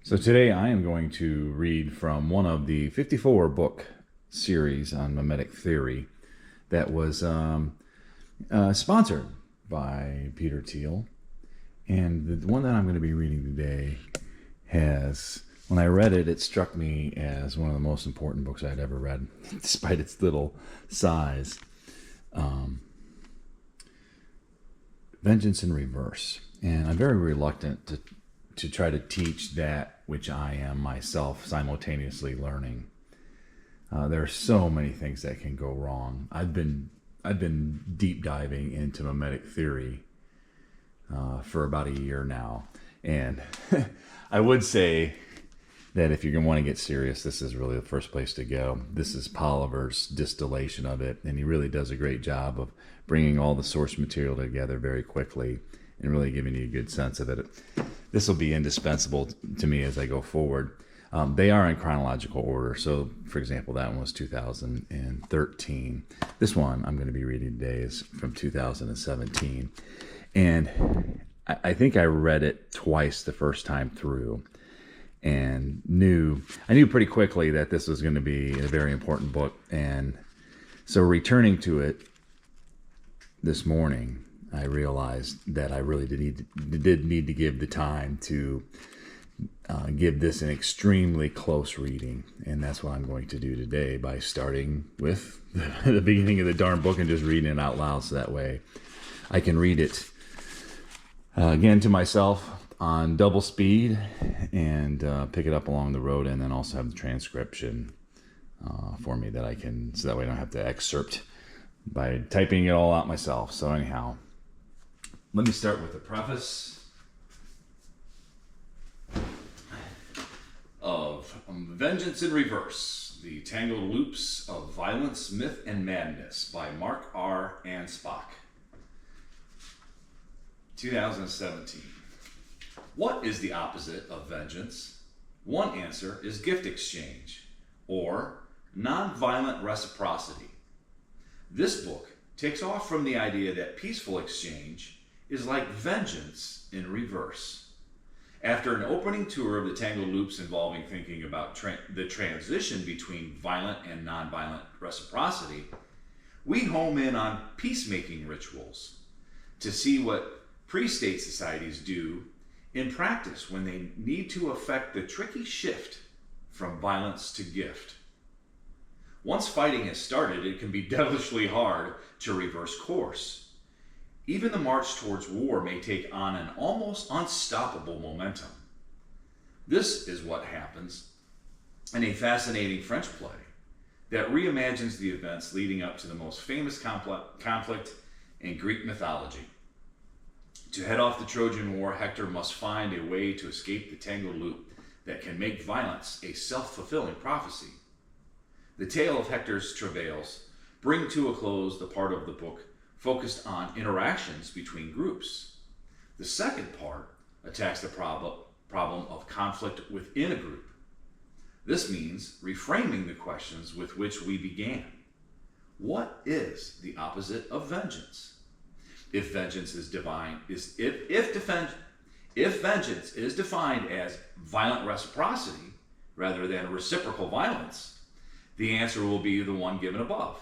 So today I am going to read from one of the 54 book series on mimetic theory that was sponsored by Peter Thiel. And the one that I'm going to be reading today has, when I read it, it struck me as one of the most important books I'd ever read, despite its little size. Vengeance in Reverse. And I'm very reluctant to try to teach that which I am myself simultaneously learning. There are so many things that can go wrong. I've been deep diving into mimetic theory for about a year now, and I would say that if you're going to want to get serious, this is really the first place to go. This is Polliver's distillation of it, and he really does a great job of bringing all the source material together very quickly and really giving you a good sense of it. This will be indispensable to me as I go forward. They are in chronological order. So, for example, that one was 2013. This one I'm going to be reading today is from 2017. And I think I read it twice the first time through, and I knew pretty quickly that this was going to be a very important book. And so returning to it this morning, I realized that I really did need to give the time to give this an extremely close reading. And that's what I'm going to do today by starting with the beginning of the darn book and just reading it out loud, so that way I can read it again to myself on double speed and pick it up along the road, and then also have the transcription for me that I can, so that way I don't have to excerpt by typing it all out myself. So anyhow, let me start with the preface of Vengeance in Reverse, The Tangled Loops of Violence, Myth, and Madness by Mark R. Anspach. 2017. What is the opposite of vengeance? One answer is gift exchange, or nonviolent reciprocity. This book takes off from the idea that peaceful exchange is like vengeance in reverse. After an opening tour of the Tangled Loops involving thinking about the transition between violent and nonviolent reciprocity, we home in on peacemaking rituals to see what pre-state societies do in practice when they need to effect the tricky shift from violence to gift. Once fighting has started, it can be devilishly hard to reverse course. Even the march towards war may take on an almost unstoppable momentum. This is what happens in a fascinating French play that reimagines the events leading up to the most famous conflict in Greek mythology. To head off the Trojan War, Hector must find a way to escape the tangled loop that can make violence a self-fulfilling prophecy. The tale of Hector's travails bring to a close the part of the book focused on interactions between groups. The second part attacks the problem of conflict within a group. This means reframing the questions with which we began. What is the opposite of vengeance? If vengeance is if vengeance is defined as violent reciprocity rather than reciprocal violence, the answer will be the one given above: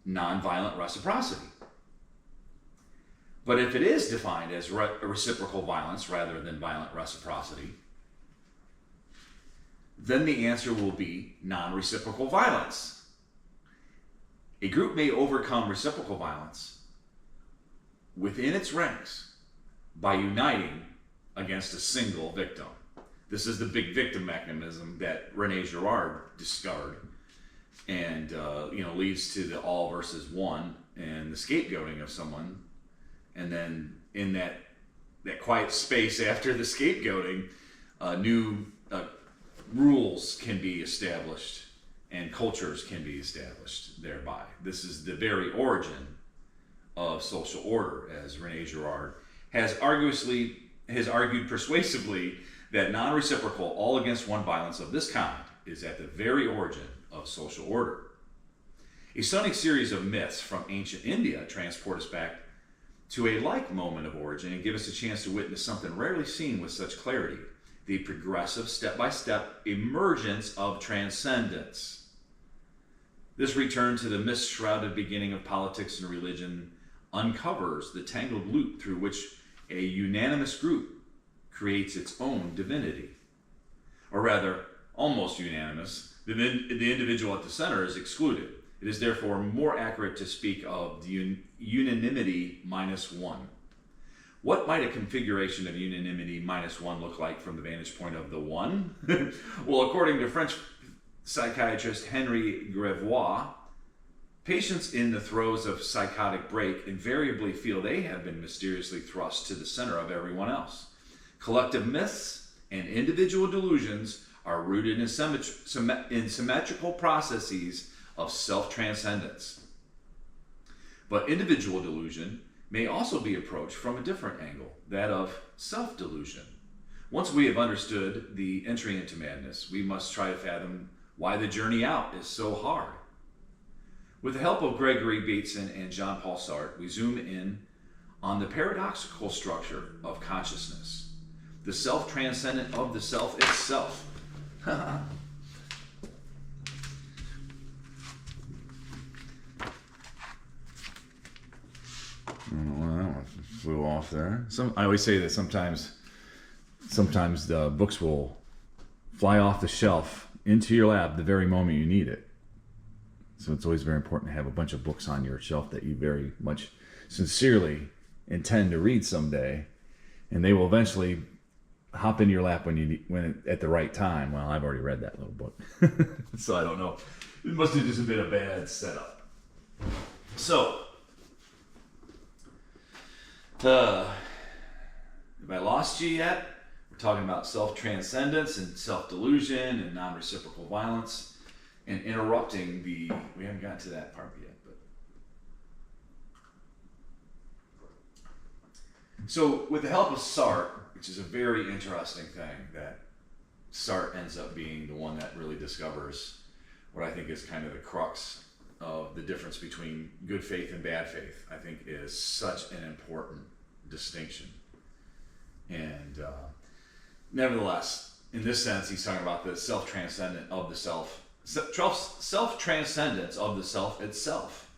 nonviolent reciprocity. But if it is defined as reciprocal violence rather than violent reciprocity, then the answer will be non-reciprocal violence. A group may overcome reciprocal violence within its ranks by uniting against a single victim. This is the big victim mechanism that Rene Girard discovered, and leads to the all versus one and the scapegoating of someone. And then in that quiet space after the scapegoating, new rules can be established and cultures can be established thereby. This is the very origin of social order, as Rene Girard has argued persuasively that non-reciprocal all against one violence of this kind is at the very origin of social order. A stunning series of myths from ancient India transport us back to a like moment of origin and give us a chance to witness something rarely seen with such clarity: the progressive, step-by-step emergence of transcendence. This return to the mist-shrouded beginning of politics and religion uncovers the tangled loop through which a unanimous group creates its own divinity. Or rather, almost unanimous, the individual at the center is excluded. It is therefore more accurate to speak of the unanimity minus one. What might a configuration of unanimity minus one look like from the vantage point of the one? Well, according to French psychiatrist Henry Grevois, patients in the throes of psychotic break invariably feel they have been mysteriously thrust to the center of everyone else. Collective myths and individual delusions are rooted in symmetrical processes of self-transcendence. But individual delusion may also be approached from a different angle, that of self-delusion. Once we have understood the entry into madness, we must try to fathom why the journey out is so hard. With the help of Gregory Bateson and Jean-Paul Sartre, we zoom in on the paradoxical structure of consciousness, the self-transcendent of the self itself. Well, that one flew off there. I always say that sometimes the books will fly off the shelf into your lap the very moment you need it. So it's always very important to have a bunch of books on your shelf that you very much sincerely intend to read someday, and they will eventually hop in your lap when at the right time. Well, I've already read that little book, so I don't know. It must have just been a bad setup. So, have I lost you yet? We're talking about self-transcendence and self-delusion and non-reciprocal violence and interrupting we haven't gotten to that part yet. So with the help of Sartre, which is a very interesting thing, that Sartre ends up being the one that really discovers what I think is kind of the crux of the difference between good faith and bad faith, I think is such an important distinction. And nevertheless, in this sense, he's talking about the self-transcendent of the self-transcendence of the self itself.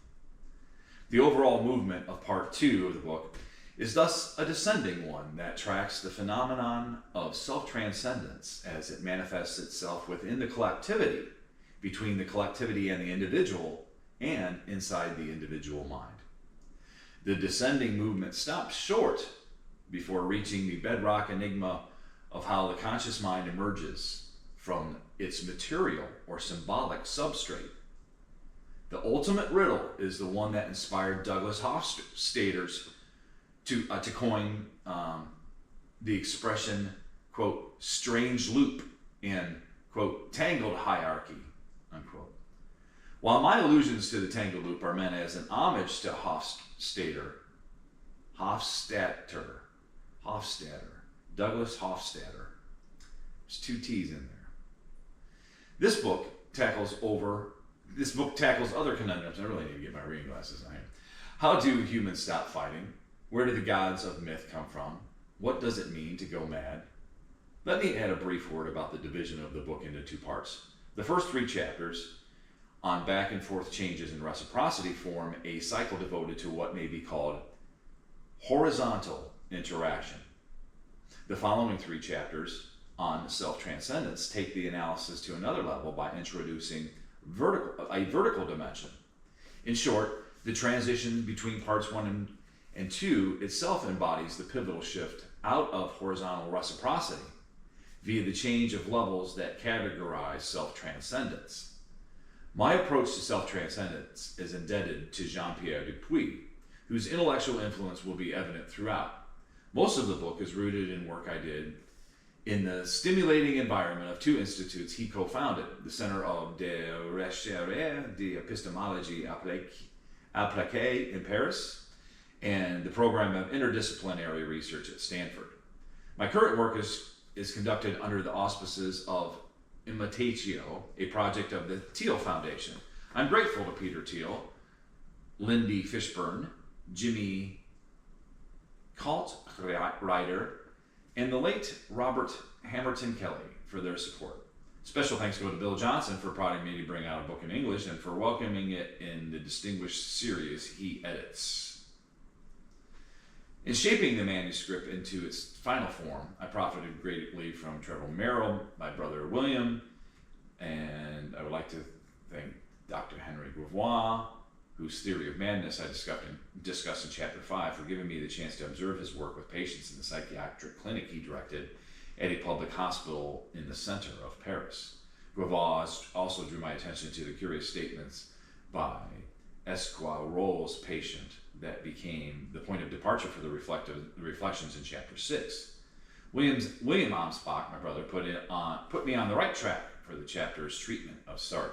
The overall movement of part 2 of the book is thus a descending one that tracks the phenomenon of self-transcendence as it manifests itself within the collectivity, between the collectivity and the individual, and inside the individual mind. The descending movement stops short before reaching the bedrock enigma of how the conscious mind emerges from its material or symbolic substrate. The ultimate riddle is the one that inspired Douglas Hofstadter's to coin the expression, quote, strange loop and, quote, tangled hierarchy, unquote. While my allusions to the tangled loop are meant as an homage to Douglas Hofstadter. There's 2 T's in there. This book tackles other conundrums. I really need to get my reading glasses on here. How do humans stop fighting? Where do the gods of myth come from? What does it mean to go mad? Let me add a brief word about the division of the book into 2 parts. The first 3 chapters on back and forth changes in reciprocity form a cycle devoted to what may be called horizontal interaction. The following 3 chapters on self-transcendence take the analysis to another level by introducing a vertical dimension. In short, the transition between parts 1 and 2 itself embodies the pivotal shift out of horizontal reciprocity via the change of levels that categorize self-transcendence. My approach to self-transcendence is indebted to Jean-Pierre Dupuy, whose intellectual influence will be evident throughout. Most of the book is rooted in work I did in the stimulating environment of 2 institutes he co-founded, the Center de Recherche d'Epistémologie Appliquée in Paris, and the Program of Interdisciplinary Research at Stanford. My current work is conducted under the auspices of Imitatio, a project of the Thiel Foundation. I'm grateful to Peter Thiel, Lindy Fishburne, Jimmy Kaltreiter, and the late Robert Hamilton Kelly for their support. Special thanks go to Bill Johnson for prodding me to bring out a book in English and for welcoming it in the distinguished series he edits. In shaping the manuscript into its final form, I profited greatly from Trevor Merrill, my brother William, and I would like to thank Dr. Henry Gravois, whose theory of madness I discussed in Chapter 5, for giving me the chance to observe his work with patients in the psychiatric clinic he directed at a public hospital in the center of Paris. Gravois also drew my attention to the curious statements by Esquirol's patient that became the point of departure for the reflections in Chapter 6. William Anspach, my brother, put me on the right track for the chapter's treatment of Sartre.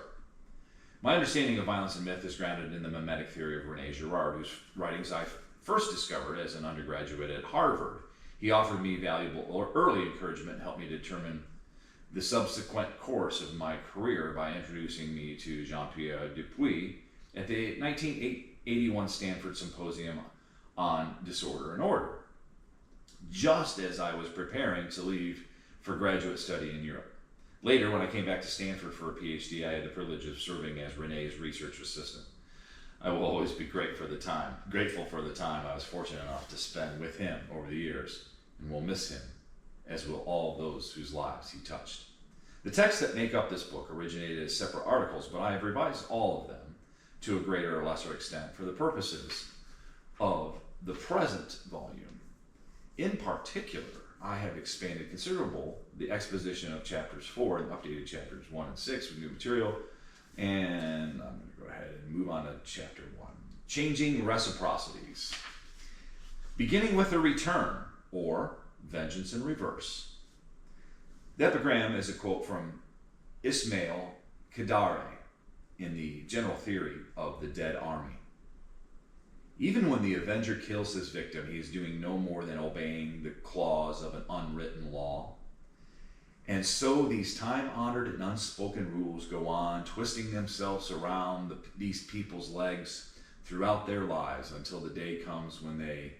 My understanding of violence and myth is grounded in the mimetic theory of René Girard, whose writings I first discovered as an undergraduate at Harvard. He offered me valuable early encouragement and helped me determine the subsequent course of my career by introducing me to Jean-Pierre Dupuis at the 1981 Stanford Symposium on Disorder and Order, just as I was preparing to leave for graduate study in Europe. Later, when I came back to Stanford for a PhD, I had the privilege of serving as René's research assistant. I will always be grateful for the time I was fortunate enough to spend with him over the years, and will miss him, as will all those whose lives he touched. The texts that make up this book originated as separate articles, but I have revised all of them to a greater or lesser extent for the purposes of the present volume. In particular, I have expanded considerable the exposition of chapters 4 and updated chapters 1 and 6 with new material, and I'm going to go ahead and move on to chapter 1. Changing reciprocities. Beginning with a return, or vengeance in reverse. The epigram is a quote from Ismail Kadare in the General Theory of the Dead Army. Even when the avenger kills his victim, he is doing no more than obeying the clause of an unwritten law. And so these time-honored and unspoken rules go on, twisting themselves around these people's legs throughout their lives until the day comes when they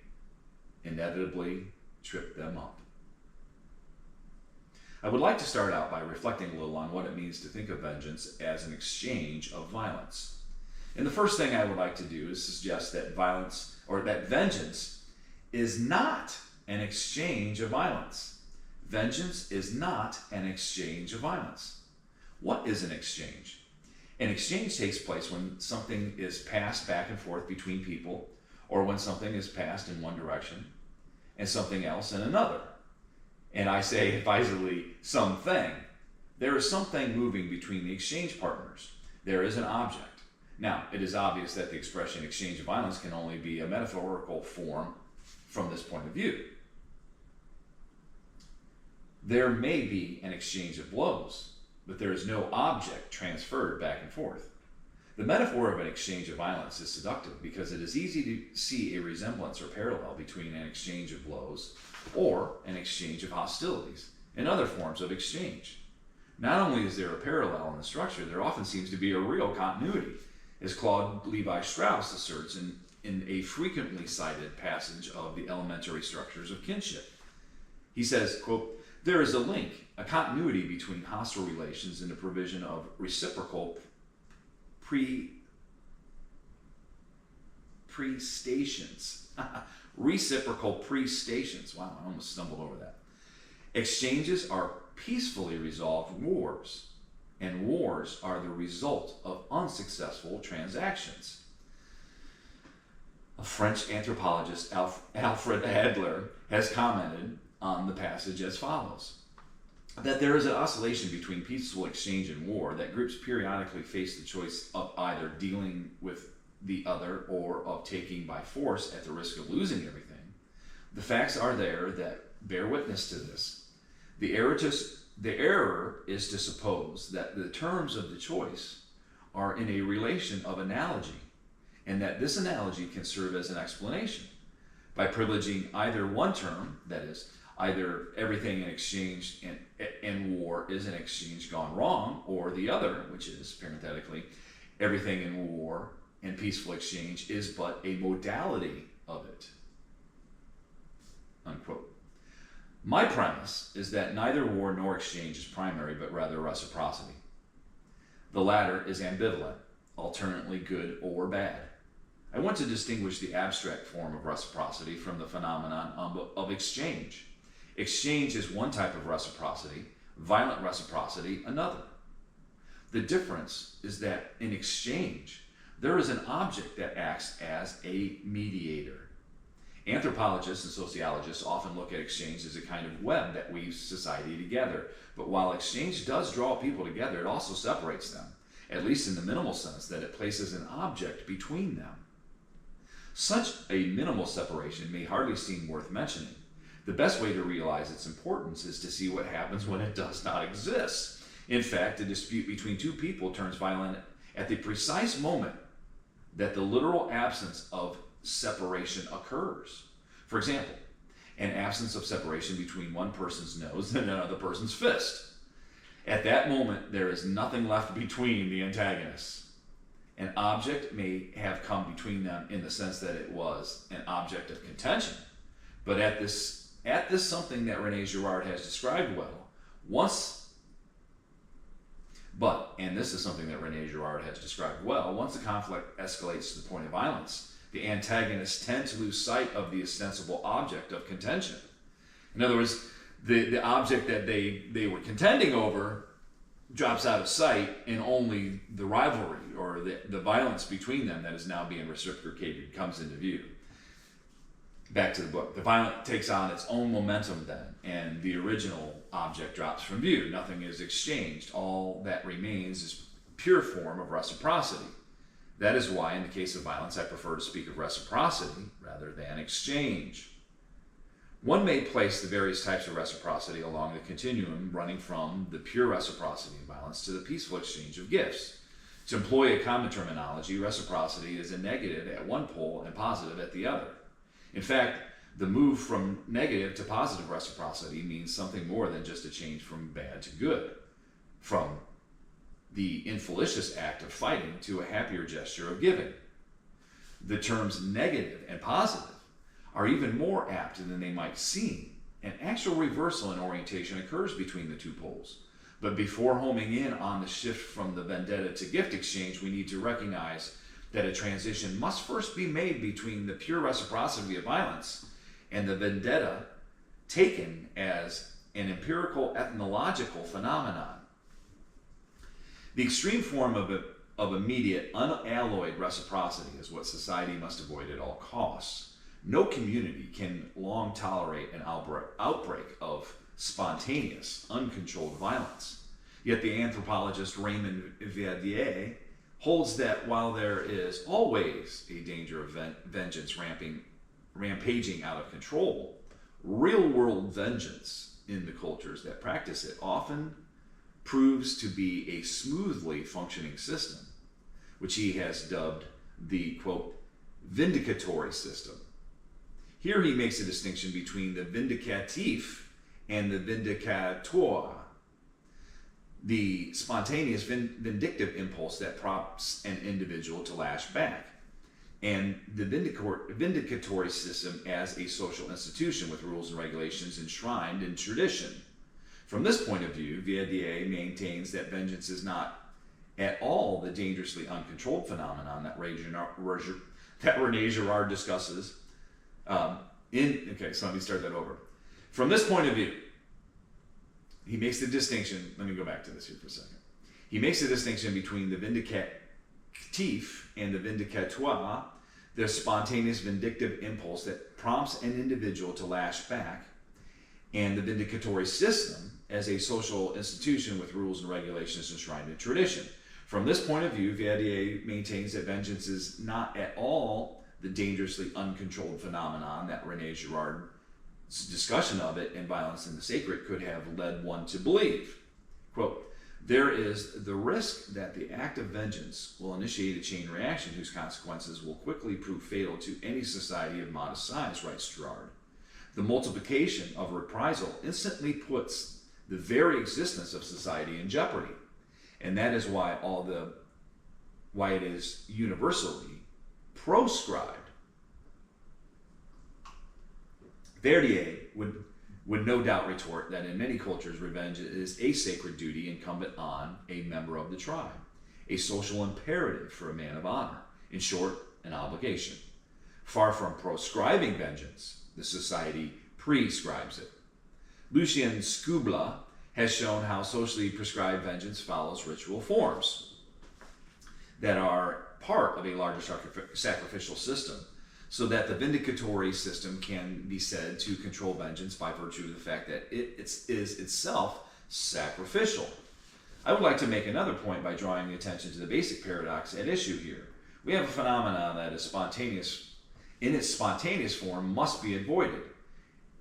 inevitably trip them up. I would like to start out by reflecting a little on what it means to think of vengeance as an exchange of violence. And the first thing I would like to do is suggest that vengeance is not an exchange of violence. Vengeance is not an exchange of violence. What is an exchange? An exchange takes place when something is passed back and forth between people, or when something is passed in one direction and something else in another. And I say advisedly, something. There is something moving between the exchange partners. There is an object. Now, it is obvious that the expression exchange of violence can only be a metaphorical form from this point of view. There may be an exchange of blows, but there is no object transferred back and forth. The metaphor of an exchange of violence is seductive because it is easy to see a resemblance or parallel between an exchange of blows or an exchange of hostilities and other forms of exchange. Not only is there a parallel in the structure, there often seems to be a real continuity, as Claude Levi-Strauss asserts in a frequently cited passage of the Elementary Structures of Kinship. He says, quote, "There is a link, a continuity between hostile relations and the provision of reciprocal prestations." Reciprocal prestations. Wow, I almost stumbled over that. Exchanges are peacefully resolved wars, and wars are the result of unsuccessful transactions. A French anthropologist, Alfred Adler, has commented on the passage as follows: that there is an oscillation between peaceful exchange and war, that groups periodically face the choice of either dealing with the other or of taking by force at the risk of losing everything. The facts are there that bear witness to this. The error is to suppose that the terms of the choice are in a relation of analogy, and that this analogy can serve as an explanation. By privileging either one term, that is, either everything in exchange and war is an exchange gone wrong, or the other, which is, parenthetically, everything in war and peaceful exchange is but a modality of it. Unquote. My premise is that neither war nor exchange is primary, but rather reciprocity. The latter is ambivalent, alternately good or bad. I want to distinguish the abstract form of reciprocity from the phenomenon of exchange. Exchange is one type of reciprocity, violent reciprocity another. The difference is that in exchange, there is an object that acts as a mediator. Anthropologists and sociologists often look at exchange as a kind of web that weaves society together. But while exchange does draw people together, it also separates them, at least in the minimal sense that it places an object between them. Such a minimal separation may hardly seem worth mentioning. The best way to realize its importance is to see what happens when it does not exist. In fact, a dispute between two people turns violent at the precise moment that the literal absence of separation occurs. For example, an absence of separation between one person's nose and another person's fist. At that moment, there is nothing left between the antagonists. An object may have come between them in the sense that it was an object of contention, but at this something that René Girard has described well, and this is something that René Girard has described well, once the conflict escalates to the point of violence, the antagonists tend to lose sight of the ostensible object of contention. In other words, the object that they were contending over drops out of sight, and only the rivalry or the violence between them that is now being reciprocated comes into view. Back to the book. The violence takes on its own momentum then, and the original object drops from view. Nothing is exchanged. All that remains is pure form of reciprocity. That is why, in the case of violence, I prefer to speak of reciprocity rather than exchange. One may place the various types of reciprocity along the continuum running from the pure reciprocity of violence to the peaceful exchange of gifts. To employ a common terminology, reciprocity is a negative at one pole and positive at the other. In fact, the move from negative to positive reciprocity means something more than just a change from bad to good, from the infelicious act of fighting to a happier gesture of giving. The terms negative and positive are even more apt than they might seem. An actual reversal in orientation occurs between the two poles. But before homing in on the shift from the vendetta to gift exchange, we need to recognize that a transition must first be made between the pure reciprocity of violence and the vendetta taken as an empirical ethnological phenomenon. The extreme form of immediate, unalloyed reciprocity is what society must avoid at all costs. No community can long tolerate an outbreak of spontaneous, uncontrolled violence. Yet the anthropologist Raymond Verdier holds that while there is always a danger of vengeance rampaging out of control, real-world vengeance in the cultures that practice it often proves to be a smoothly functioning system, which he has dubbed the, quote, vindicatory system. Here he makes a distinction between the vindicatif and the vindicator, the spontaneous vindictive impulse that prompts an individual to lash back, and the vindicatory system as a social institution with rules and regulations enshrined in tradition. From this point of view, Verdier maintains that vengeance is not at all the dangerously uncontrolled phenomenon that René Girard discusses. So let me start that over. From this point of view, he makes the distinction. Let me go back to this here for a second. He makes the distinction between the vindicatif and the vindicatoire, the spontaneous vindictive impulse that prompts an individual to lash back, and the vindicatory system as a social institution with rules and regulations enshrined in tradition. From this point of view, Verdier maintains that vengeance is not at all the dangerously uncontrolled phenomenon that René Girard's discussion of it and violence in the sacred could have led one to believe. Quote, there is the risk that the act of vengeance will initiate a chain reaction whose consequences will quickly prove fatal to any society of modest size, writes Girard. The multiplication of reprisal instantly puts the very existence of society in jeopardy, and that is why it is universally proscribed. Verdier would would no doubt retort that in many cultures, revenge is a sacred duty incumbent on a member of the tribe, a social imperative for a man of honor, in short, an obligation. Far from proscribing vengeance, the society prescribes it. Lucien Skubla has shown how socially prescribed vengeance follows ritual forms that are part of a larger sacrificial system, so that the vindicatory system can be said to control vengeance by virtue of the fact that it is itself sacrificial. I would like to make another point by drawing attention to the basic paradox at issue here. We have a phenomenon that is spontaneous, in its spontaneous form, must be avoided,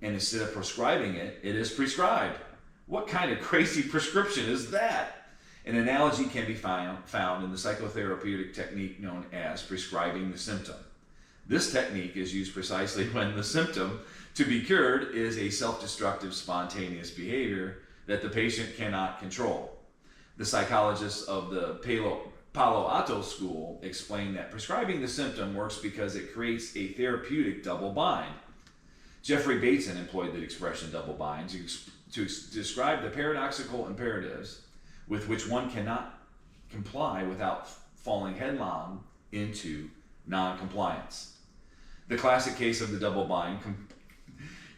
and instead of prescribing it, it is prescribed. What kind of crazy prescription is that? An analogy can be found in the psychotherapeutic technique known as prescribing the symptom. This technique is used precisely when the symptom to be cured is a self-destructive, spontaneous behavior that the patient cannot control. The psychologists of the Palo Alto school explain that prescribing the symptom works because it creates a therapeutic double bind. Jeffrey Bateson employed the expression double bind to describe the paradoxical imperatives with which one cannot comply without falling headlong into non-compliance. The classic case of the double bind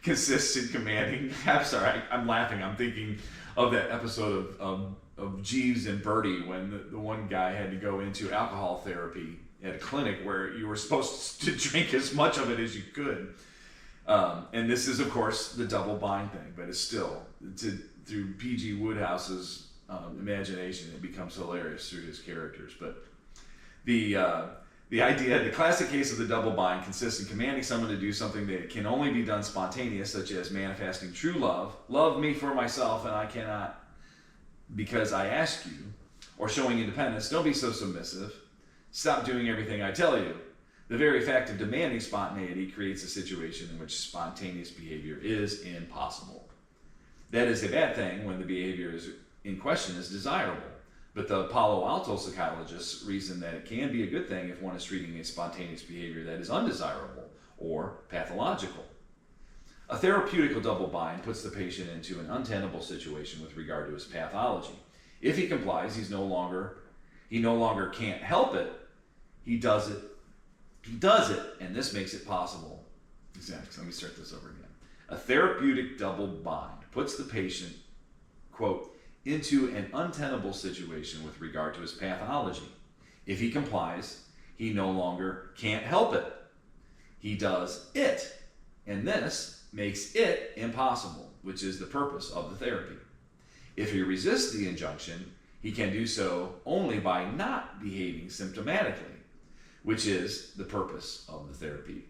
consists in commanding. I'm laughing. I'm thinking of that episode of Jeeves and Bertie when the one guy had to go into alcohol therapy at a clinic where you were supposed to drink as much of it as you could. And this is, of course, the double bind thing, but it's still, through P.G. Woodhouse's imagination, it becomes hilarious through his characters. But the idea, the classic case of the double bind consists in commanding someone to do something that can only be done spontaneous, such as manifesting true love, love me for myself and I cannot because I ask you, or showing independence, don't be so submissive, stop doing everything I tell you. The very fact of demanding spontaneity creates a situation in which spontaneous behavior is impossible. That is a bad thing when the behavior in question is desirable. But the Palo Alto psychologists reason that it can be a good thing if one is treating a spontaneous behavior that is undesirable or pathological. A therapeutical double bind puts the patient into an untenable situation with regard to his pathology. If he complies, he no longer can't help it. He does it, and this makes it possible. Exactly. Let me start this over again. A therapeutic double bind puts the patient, quote, into an untenable situation with regard to his pathology. If he complies, he no longer can't help it. He does it, and this makes it impossible, which is the purpose of the therapy. If he resists the injunction, he can do so only by not behaving symptomatically, which is the purpose of the therapy,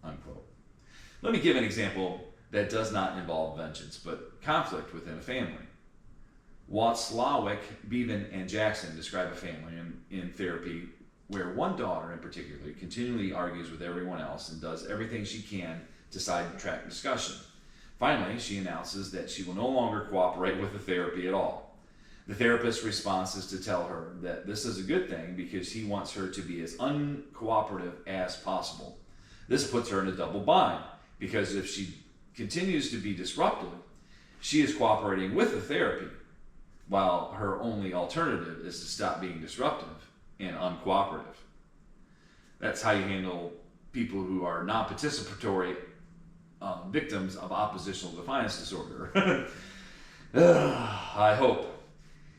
unquote. Let me give an example that does not involve vengeance, but conflict within a family. Watzlawick, Bevan, and Jackson describe a family in therapy where one daughter in particular continually argues with everyone else and does everything she can to sidetrack discussion. Finally, she announces that she will no longer cooperate with the therapy at all. The therapist's response is to tell her that this is a good thing because he wants her to be as uncooperative as possible. This puts her in a double bind because if she continues to be disruptive, she is cooperating with the therapy, while her only alternative is to stop being disruptive and uncooperative. That's how you handle people who are non-participatory victims of oppositional defiance disorder. I hope.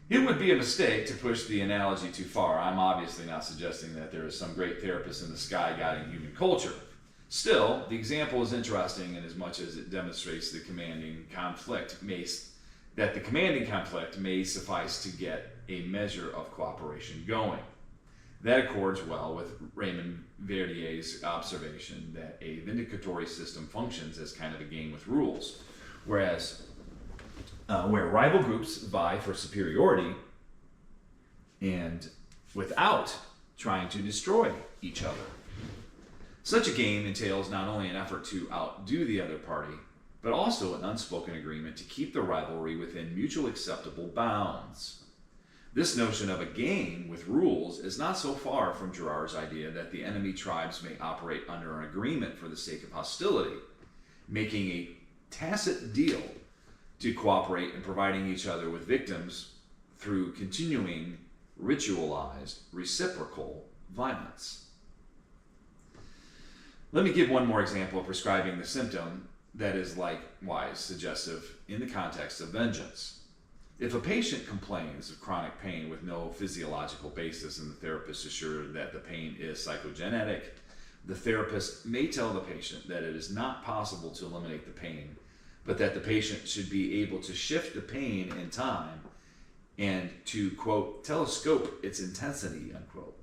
It would be a mistake to push the analogy too far. I'm obviously not suggesting that there is some great therapist in the sky guiding human culture. Still, the example is interesting in as much as it demonstrates that the commanding conflict may suffice to get a measure of cooperation going. That accords well with Raymond Verdier's observation that a vindicatory system functions as kind of a game with rules, whereas where rival groups vie for superiority and without trying to destroy each other. Such a game entails not only an effort to outdo the other party, but also an unspoken agreement to keep the rivalry within mutually acceptable bounds. This notion of a game with rules is not so far from Girard's idea that the enemy tribes may operate under an agreement for the sake of hostility, making a tacit deal to cooperate in providing each other with victims through continuing ritualized reciprocal violence. Let me give one more example of prescribing the symptom that is likewise suggestive in the context of vengeance. If a patient complains of chronic pain with no physiological basis and the therapist is sure that the pain is psychogenetic, the therapist may tell the patient that it is not possible to eliminate the pain, but that the patient should be able to shift the pain in time and to, quote, telescope its intensity, unquote.